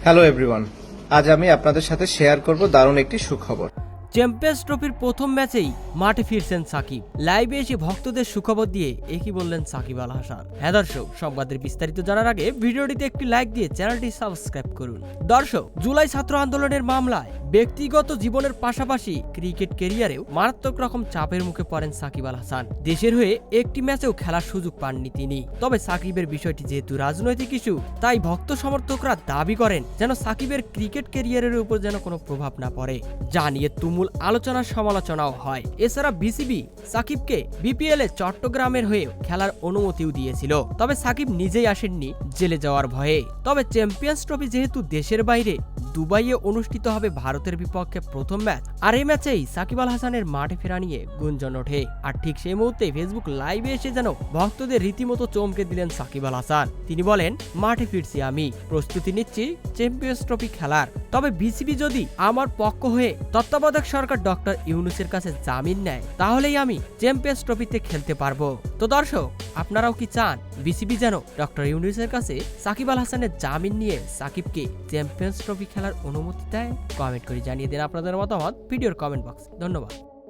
Hello everyone, আজ আমি আপনাদের সাথে শেয়ার করব দারুণ একটি সুখবর। চ্যাম্পিয়ন্স ট্রফির প্রথম ম্যাচেই মাঠে ফিরছেন সাকিব। লাইভে এসে ভক্তদের সুখবর দিয়ে একই বললেন সাকিব আল হাসান। হ্যাঁ দর্শক, সংবাদের বিস্তারিত জানার আগে ভিডিওটিতে একটি লাইক দিয়ে চ্যানেলটি সাবস্ক্রাইব করুন। দর্শক, জুলাই ছাত্র আন্দোলনের মামলায় ব্যক্তিগত জীবনের পাশাপাশি ক্রিকেট ক্যারিয়ারেও মারাত্মক রকম চাপের মুখে পড়েন সাকিব আল হাসান। দেশের হয়ে একটি ম্যাচেও খেলার সুযোগ পাননি তিনি। তবে সাকিবের বিষয়টি যেহেতু রাজনৈতিক ইস্যু, তাই ভক্ত সমর্থকরা দাবি করেন যেন সাকিবের ক্রিকেট ক্যারিয়ারের উপর যেন কোনো প্রভাব না পড়ে, যা নিয়ে তুমুল আলোচনা সমালোচনাও হয়। এছাড়া বিসিবি সাকিবকে বিপিএল এ চট্টগ্রামের হয়ে খেলার অনুমতিও দিয়েছিল, তবে সাকিব নিজেই আসেননি জেলে যাওয়ার ভয়ে। তবে চ্যাম্পিয়ন্স ট্রফি যেহেতু দেশের বাইরে দুবাইয়ে অনুষ্ঠিত হবে ভারতের বিপক্ষে প্রথম ম্যাচ, আর এই ম্যাচেই সাকিব আল হাসানের মাঠে ফেরা নিয়ে গুঞ্জন ওঠে। আর ঠিক সেই মুহূর্তে ফেসবুক লাইভে এসে যেন ভক্তদের রীতিমতো চমকে দিলেন সাকিব আল হাসান। তিনি বলেন, মাঠে ফিরছি, আমি প্রস্তুতি নিচ্ছি চ্যাম্পিয়ন্স ট্রফি খেলার। তবে বিসিবি যদি আমার পক্ষ হয়ে তত্ত্বাবধায়ক সরকার ডক্টর ইউনূসের কাছে জামিন নেয়, তাহলেই আমি চ্যাম্পিয়ন্স ট্রফিতে খেলতে পারবো। তো দর্শক, আপনারাও কি চান বিসিবি যেন ডক্টর ইউনূসের কাছে সাকিব আল হাসানের জামিন নিয়ে সাকিবকে চ্যাম্পিয়ন্স ট্রফি খেলার অনুমতি দেয়? কমেন্ট করে জানিয়ে দিন আপনাদের মতামত ভিডিওর কমেন্ট বক্সে। ধন্যবাদ।